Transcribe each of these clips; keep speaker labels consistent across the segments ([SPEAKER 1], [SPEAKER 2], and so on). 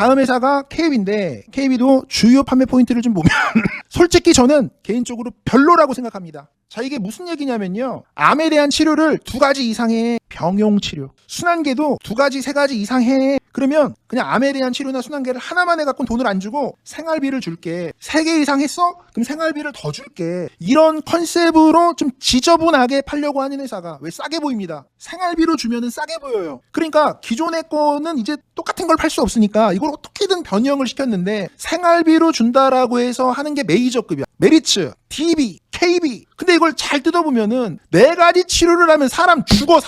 [SPEAKER 1] 다음 회사가 KB인데 KB도 주요 판매 포인트를 좀 보면 솔직히 저는 개인적으로 별로라고 생각합니다. 자, 이게 무슨 얘기냐면요. 암에 대한 치료를 2가지 이상 해. 병용치료. 순환계도 2가지, 3가지 이상 해. 그러면 그냥 암에 대한 치료나 순환계를 하나만 해갖고 돈을 안 주고 생활비를 줄게. 3개 이상 했어? 그럼 생활비를 더 줄게. 이런 컨셉으로 좀 지저분하게 팔려고 하는 회사가 왜 싸게 보입니다. 생활비로 주면은 싸게 보여요. 그러니까 기존의 거는 이제 똑같은 걸 팔 수 없으니까 이걸 어떻게든 변형을 시켰는데 생활비로 준다라고 해서 하는 게 메이저급이야. 메리츠, DB, KB. 근데 이걸 잘 뜯어보면은 4가지 치료를 하면 사람 죽어.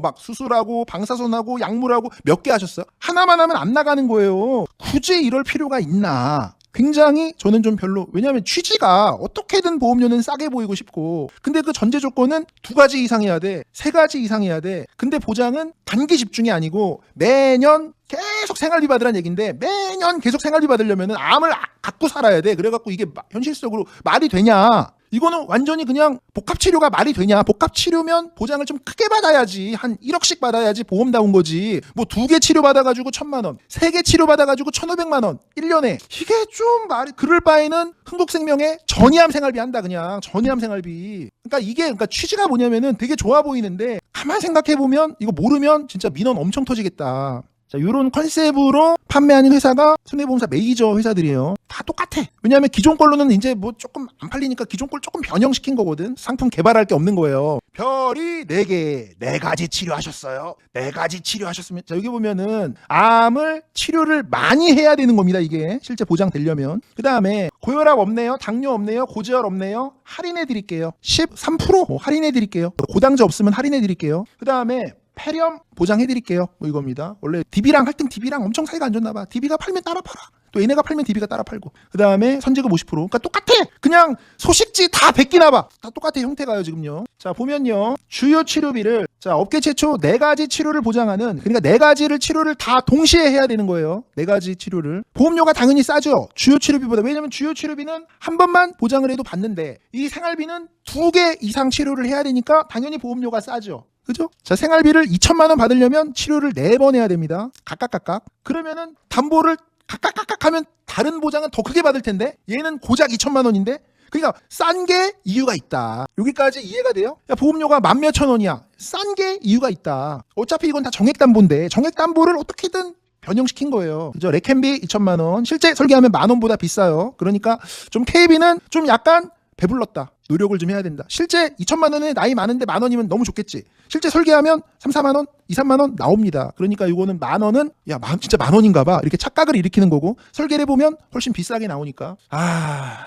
[SPEAKER 1] 막 수술하고 방사선하고 약물하고 몇 개 하셨어요? 하나만 하면 안 나가는 거예요. 굳이 이럴 필요가 있나? 굉장히 저는 좀 별로. 왜냐하면 취지가 어떻게든 보험료는 싸게 보이고 싶고, 근데 그 전제 조건은 2가지 이상 해야 돼, 3가지 이상 해야 돼. 근데 보장은 단기 집중이 아니고 매년 계속 생활비 받으란 얘기인데, 매년 계속 생활비 받으려면 암을 갖고 살아야 돼. 그래갖고 이게 현실적으로 말이 되냐? 이거는 완전히 그냥 복합치료가 말이 되냐? 복합치료면 보장을 좀 크게 받아야지. 한 1억씩 받아야지 보험다운 거지. 뭐 2개 치료 받아가지고 1,000만 원, 3개 치료 받아가지고 1,500만 원 1년에. 이게 좀 말이, 그럴 바에는 흥국생명에 전이암 생활비 한다. 그냥 전이암 생활비. 그러니까 취지가 뭐냐면은 되게 좋아 보이는데 가만 생각해보면 이거 모르면 진짜 민원 엄청 터지겠다. 자, 이런 컨셉으로 판매하는 회사가 손해보험사 메이저 회사들이에요. 다 똑같아. 왜냐하면 기존 걸로는 이제 뭐 조금 안 팔리니까 기존 걸 조금 변형시킨 거거든. 상품 개발할 게 없는 거예요. 별이 4개, 4가지 치료하셨어요. 4가지 치료하셨으면. 자, 여기 보면은 암을 치료를 많이 해야 되는 겁니다. 이게 실제 보장되려면. 그 다음에 고혈압 없네요, 당뇨 없네요, 고지혈 없네요. 할인해 드릴게요. 13% 뭐 할인해 드릴게요. 고당제 없으면 할인해 드릴게요. 그 다음에 폐렴 보장해드릴게요. 뭐 이겁니다. 원래 DB랑 할땐 DB랑 엄청 사이가 안 좋나 봐. DB가 팔면 따라 팔아. 또 얘네가 팔면 DB가 따라 팔고. 그 다음에 선제금 50%. 그러니까 똑같아. 그냥 소식지 다 베끼나 봐. 다 똑같아. 형태가요 지금요. 자, 보면요. 주요 치료비를, 자, 업계 최초 4가지 치료를 보장하는, 그러니까 4가지를 치료를 다 동시에 해야 되는 거예요. 4가지 치료를. 보험료가 당연히 싸죠. 주요 치료비보다. 왜냐면 주요 치료비는 한 번만 보장을 해도 받는데, 이 생활비는 2개 이상 치료를 해야 되니까 당연히 보험료가 싸죠. 그죠? 자, 생활비를 2,000만 원 받으려면 치료를 4번 해야 됩니다. 각각. 그러면은 담보를 각각 하면 다른 보장은 더 크게 받을 텐데, 얘는 고작 2,000만 원인데, 그러니까 싼 게 이유가 있다. 여기까지 이해가 돼요? 야, 보험료가 10,000몇천 원이야. 싼 게 이유가 있다. 어차피 이건 다 정액담보인데 정액담보를 어떻게든 변형시킨 거예요. 그죠? 레캔비 2,000만 원. 실제 설계하면 10,000원보다 비싸요. 그러니까 좀 KB는 좀 약간 배불렀다. 노력을 좀 해야 된다. 실제 2,000만 원에 나이 많은데 10,000원이면 너무 좋겠지. 실제 설계하면 3, 4만 원, 2, 3만 원 나옵니다. 그러니까 이거는 10,000원은 진짜 10,000원인가 봐. 이렇게 착각을 일으키는 거고, 설계를 해보면 훨씬 비싸게 나오니까.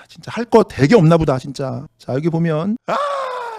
[SPEAKER 1] 진짜 할 거 되게 없나 보다 진짜. 자, 여기 보면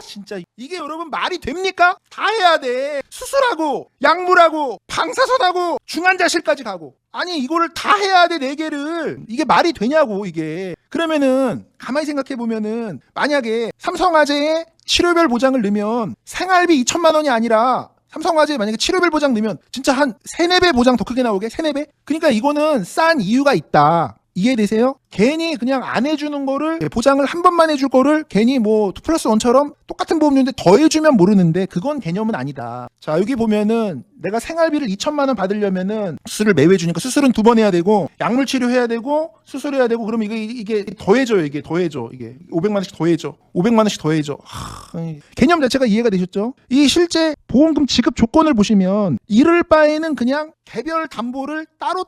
[SPEAKER 1] 진짜 이게 여러분 말이 됩니까? 다 해야 돼. 수술하고 약물하고 방사선하고 중환자실까지 가고. 아니 이거를 다 해야 돼. 4개를. 이게 말이 되냐고 이게. 그러면은 가만히 생각해 보면은 만약에 삼성화재에 치료별 보장을 넣으면 생활비 2,000만 원이 아니라, 삼성화재 만약에 치료별 보장 넣으면 진짜 한 3, 4배 보장 더 크게 나오게? 3, 4배? 그러니까 이거는 싼 이유가 있다. 이해되세요? 괜히 그냥 안 해주는 거를, 보장을 한 번만 해줄 거를 괜히 뭐 2+1처럼 똑같은 보험료인데 더 해주면 모르는데, 그건 개념은 아니다. 자, 여기 보면은 내가 생활비를 2,000만 원 받으려면은 수술을 매회 주니까 수술은 2번 해야 되고, 약물 치료해야 되고, 수술해야 되고, 그러면 이게 더해져요. 이게 더해져. 이게 500만 원씩 더해져. 500만 원씩 더해져. 개념 자체가 이해가 되셨죠? 이 실제 보험금 지급 조건을 보시면 이럴 바에는 그냥 개별 담보를 따로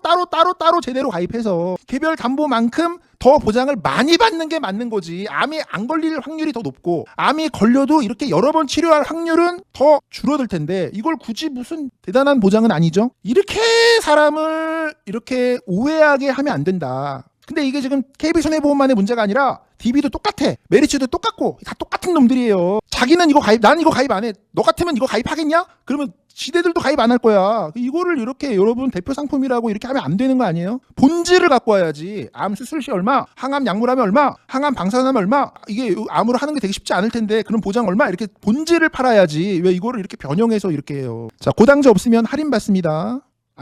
[SPEAKER 1] 제대로 가입해서 개별 담보만큼 더 보장을 많이 받는 게 맞는 거지. 암이 안 걸릴 확률이 더 높고, 암이 걸려도 이렇게 여러 번 치료할 확률은 더 줄어들 텐데, 이걸 굳이 무슨 대단한 보장은 아니죠. 이렇게 사람을 이렇게 오해하게 하면 안 된다. 근데 이게 지금 KB손해보험만의 문제가 아니라 DB도 똑같아. 메리츠도 똑같고 다 똑같은 놈들이에요. 자기는 이거 가입, 난 이거 가입 안 해. 너 같으면 이거 가입하겠냐? 그러면 지대들도 가입 안 할 거야. 이거를 이렇게 여러분 대표 상품이라고 이렇게 하면 안 되는 거 아니에요? 본질을 갖고 와야지. 암 수술 시 얼마, 항암 약물하면 얼마, 항암 방사선하면 얼마. 이게 암으로 하는 게 되게 쉽지 않을 텐데 그럼 보장 얼마, 이렇게 본질을 팔아야지. 왜 이거를 이렇게 변형해서 이렇게 해요? 자, 고당제 없으면 할인 받습니다.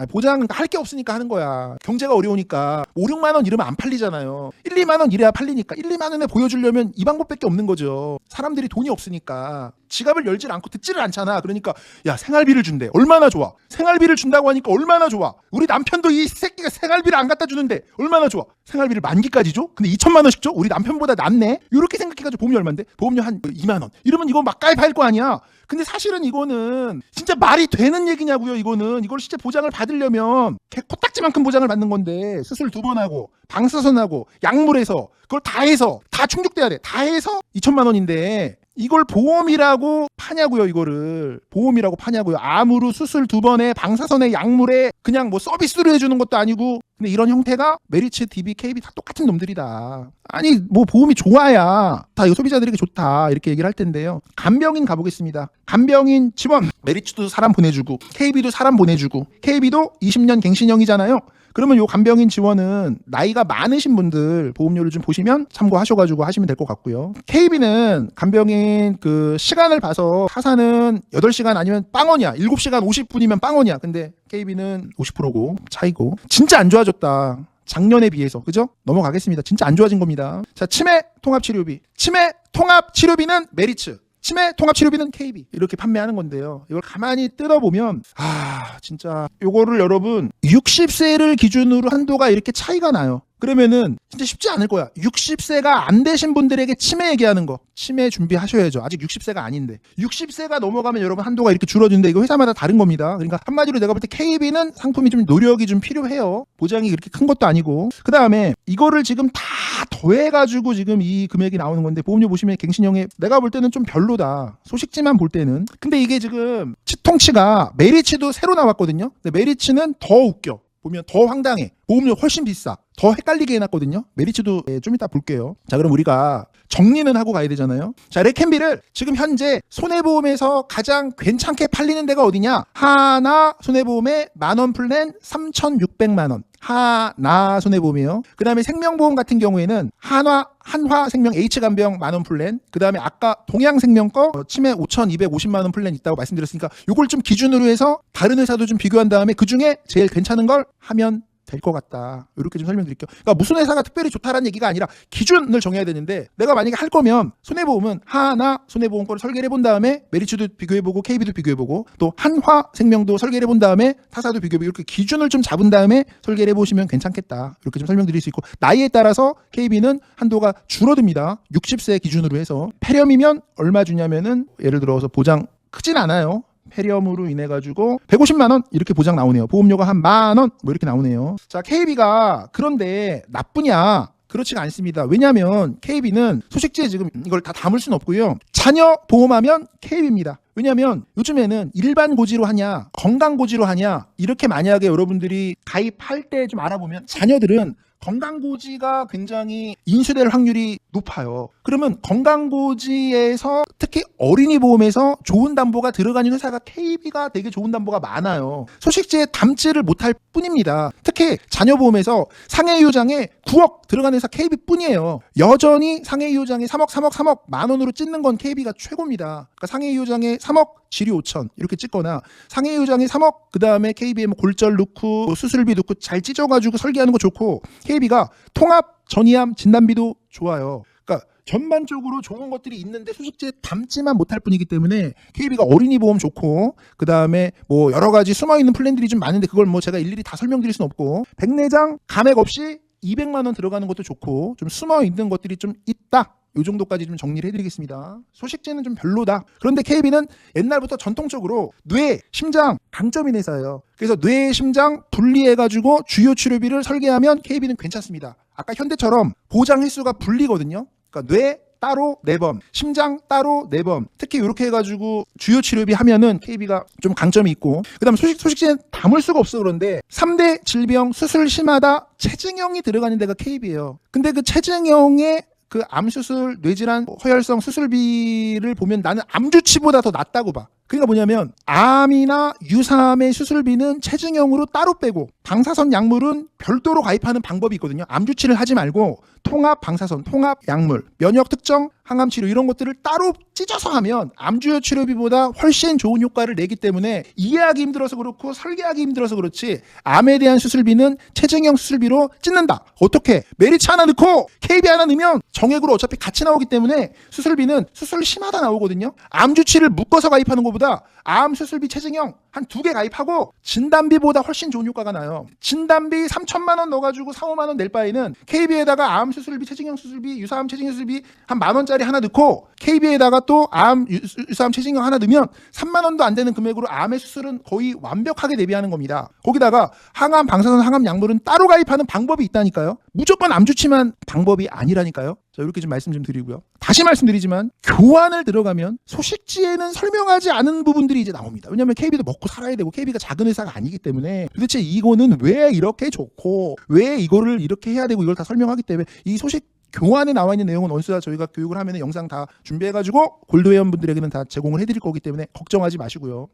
[SPEAKER 1] 보장 할 게 없으니까 하는 거야. 경제가 어려우니까 5, 6만 원 이러면 안 팔리잖아요. 1, 2만 원 이래야 팔리니까 1, 2만 원에 보여주려면 이 방법밖에 없는 거죠. 사람들이 돈이 없으니까 지갑을 열질 않고 듣지를 않잖아. 그러니까 야, 생활비를 준대. 얼마나 좋아. 생활비를 준다고 하니까 얼마나 좋아. 우리 남편도 이 새끼가 생활비를 안 갖다 주는데 얼마나 좋아. 생활비를 만기까지 줘? 근데 2천만 원씩 줘? 우리 남편보다 낫네. 이렇게 생각해가지고 보험료 얼마인데? 보험료 한 2만 원. 이러면 이거 막 가입할 거 아니야. 근데 사실은 이거는 진짜 말이 되는 얘기냐고요. 이걸 진짜 보장을 받으려면 코딱지만큼 보장을 받는 건데 수술 2번 하고 방사선하고 약물에서 그걸 다 해서 다 충족돼야 돼. 다 해서 2천만 원인데 이걸 보험이라고 파냐고요. 이거를 보험이라고 파냐고요. 암으로 수술 2번에 방사선에 약물에 그냥 뭐 서비스로 해주는 것도 아니고. 근데 이런 형태가 메리츠, DB, KB 다 똑같은 놈들이다. 아니 뭐 보험이 좋아야 다 이거 소비자들에게 좋다 이렇게 얘기를 할 텐데요. 간병인 가보겠습니다. 간병인 지원. 메리츠도 사람 보내주고 KB도 사람 보내주고 KB도 20년 갱신형이잖아요. 그러면 요 간병인 지원은 나이가 많으신 분들 보험료를 좀 보시면 참고하셔가지고 하시면 될 것 같고요. KB는 간병인 그 시간을 봐서 타사는 8시간 아니면 빵원이야. 7시간 50분이면 빵원이야. 근데 KB는 50%고 차이고. 진짜 안 좋아졌다. 작년에 비해서. 그죠? 넘어가겠습니다. 진짜 안 좋아진 겁니다. 자, 치매 통합치료비. 치매 통합치료비는 메리츠. 치매 통합치료비는 KB 이렇게 판매하는 건데요. 이걸 가만히 뜯어보면 진짜 요거를 여러분 60세를 기준으로 한도가 이렇게 차이가 나요. 그러면은 진짜 쉽지 않을 거야. 60세가 안 되신 분들에게 치매 얘기하는 거. 치매 준비하셔야죠. 아직 60세가 아닌데. 60세가 넘어가면 여러분 한도가 이렇게 줄어드는데 이거 회사마다 다른 겁니다. 그러니까 한마디로 내가 볼 때 KB는 상품이 좀 노력이 좀 필요해요. 보장이 그렇게 큰 것도 아니고. 그 다음에 이거를 지금 다 더해가지고 지금 이 금액이 나오는 건데 보험료 보시면 갱신형에 내가 볼 때는 좀 별로다. 소식지만 볼 때는. 근데 이게 지금 치통치가 메리츠도 새로 나왔거든요. 근데 메리츠는 더 웃겨. 보면 더 황당해. 보험료 훨씬 비싸. 더 헷갈리게 해놨거든요. 메리츠도 좀 이따 볼게요. 자, 그럼 우리가 정리는 하고 가야 되잖아요. 자, 레캔비를 지금 현재 손해보험에서 가장 괜찮게 팔리는 데가 어디냐? 하나 손해보험의 만원 플랜 3,600만원. 하나 손해보험이에요. 그 다음에 생명보험 같은 경우에는 한화생명 H간병 만원 플랜. 그 다음에 아까 동양생명 거 치매 5,250만원 플랜 있다고 말씀드렸으니까 요걸 좀 기준으로 해서 다른 회사도 좀 비교한 다음에 그 중에 제일 괜찮은 걸 하면 될 것 같다. 이렇게 좀 설명드릴게요. 그러니까 무슨 회사가 특별히 좋다라는 얘기가 아니라 기준을 정해야 되는데 내가 만약에 할 거면 손해보험은 하나 손해보험 거를 설계를 해본 다음에 메리츠도 비교해보고 KB도 비교해보고 또 한화생명도 설계를 해본 다음에 타사도 비교해보고 이렇게 기준을 좀 잡은 다음에 설계를 해보시면 괜찮겠다. 이렇게 좀 설명드릴 수 있고 나이에 따라서 KB는 한도가 줄어듭니다. 60세 기준으로 해서 폐렴이면 얼마 주냐면은 예를 들어서 보장 크진 않아요. 폐렴으로 인해 가지고 150만 원 이렇게 보장 나오네요. 보험료가 한 만 원 뭐 이렇게 나오네요. 자, KB가 그런데 나쁘냐? 그렇지가 않습니다. 왜냐하면 KB는 소식지에 지금 이걸 다 담을 수는 없고요. 자녀 보험하면 KB입니다. 왜냐하면 요즘에는 일반 고지로 하냐 건강 고지로 하냐 이렇게 만약에 여러분들이 가입할 때 좀 알아보면 자녀들은 건강고지가 굉장히 인수될 확률이 높아요. 그러면 건강고지에서 특히 어린이 보험에서 좋은 담보가 들어가는 회사가 KB가 되게 좋은 담보가 많아요. 소식지에 담지를 못할 뿐입니다. 특히 자녀보험에서 상해유장에 9억 들어가는 회사 KB뿐이에요. 여전히 상해유장에 3억 만원으로 찢는 건 KB가 최고입니다. 그러니까 상해유장에 3억 지류 5천 이렇게 찍거나 상해유장에 3억 그 다음에 KB에 뭐 골절 넣고 뭐 수술비 넣고 잘 찢어가지고 설계하는 거 좋고 KB가 통합 전이암 진단비도 좋아요. 그러니까 전반적으로 좋은 것들이 있는데 소식지에 담지만 못할 뿐이기 때문에 KB가 어린이 보험 좋고 그 다음에 뭐 여러 가지 숨어있는 플랜들이 좀 많은데 그걸 뭐 제가 일일이 다 설명드릴 수는 없고 백내장 감액 없이 200만 원 들어가는 것도 좋고 좀 숨어있는 것들이 좀 있다. 이 정도까지 좀 정리를 해드리겠습니다. 소식지는 좀 별로다. 그런데 KB는 옛날부터 전통적으로 뇌, 심장 강점인 회사예요. 그래서 뇌, 심장 분리해가지고 주요 치료비를 설계하면 KB는 괜찮습니다. 아까 현대처럼 보장 횟수가 분리거든요. 그러니까 뇌 따로 4번, 심장 따로 4번. 특히 이렇게 해가지고 주요 치료비 하면은 KB가 좀 강점이 있고 그 다음 소식지는 담을 수가 없어. 그런데 3대 질병 수술 심하다 체증형이 들어가는 데가 KB예요. 근데 그 체증형의 그 암수술, 뇌질환, 허혈성 수술비를 보면 나는 암주치보다 더 낫다고 봐. 그러니까 뭐냐면 암이나 유사암의 수술비는 체증형으로 따로 빼고 방사선 약물은 별도로 가입하는 방법이 있거든요. 암 주치를 하지 말고 통합 방사선, 통합 약물, 면역 특정 항암 치료 이런 것들을 따로 찢어서 하면 암 주요 치료비보다 훨씬 좋은 효과를 내기 때문에 이해하기 힘들어서 그렇고 설계하기 힘들어서 그렇지 암에 대한 수술비는 체증형 수술비로 찢는다. 어떻게? 메리츠 하나 넣고 KB 하나 넣으면 정액으로 어차피 같이 나오기 때문에 수술비는 수술 심하다 나오거든요. 암 주치를 묶어서 가입하는 것보다 암 수술비 체증형 한 2개 가입하고 진단비보다 훨씬 좋은 효과가 나요. 진단비 3천만 원 넣어가지고 4, 5만 원 낼 바에는 KB에다가 암 수술비, 체증형 수술비, 유사암 체증형 수술비 한 10,000원짜리 하나 넣고 KB에다가 또 암 유사암 체증형 하나 넣으면 3만 원도 안 되는 금액으로 암의 수술은 거의 완벽하게 대비하는 겁니다. 거기다가 항암, 방사선, 항암 약물은 따로 가입하는 방법이 있다니까요. 무조건 암 주치만 방법이 아니라니까요. 자, 이렇게 좀 말씀 좀 드리고요. 다시 말씀드리지만 교환을 들어가면 소식지에는 설명하지 않은 부분들이 이제 나옵니다. 왜냐하면 KB도 먹고 살아야 되고 KB가 작은 회사가 아니기 때문에 도대체 이거는 왜 이렇게 좋고 왜 이거를 이렇게 해야 되고 이걸 다 설명하기 때문에 이 소식 교환에 나와 있는 내용은 원수다 저희가 교육을 하면 영상 다 준비해가지고 골드 회원분들에게는 다 제공을 해드릴 거기 때문에 걱정하지 마시고요.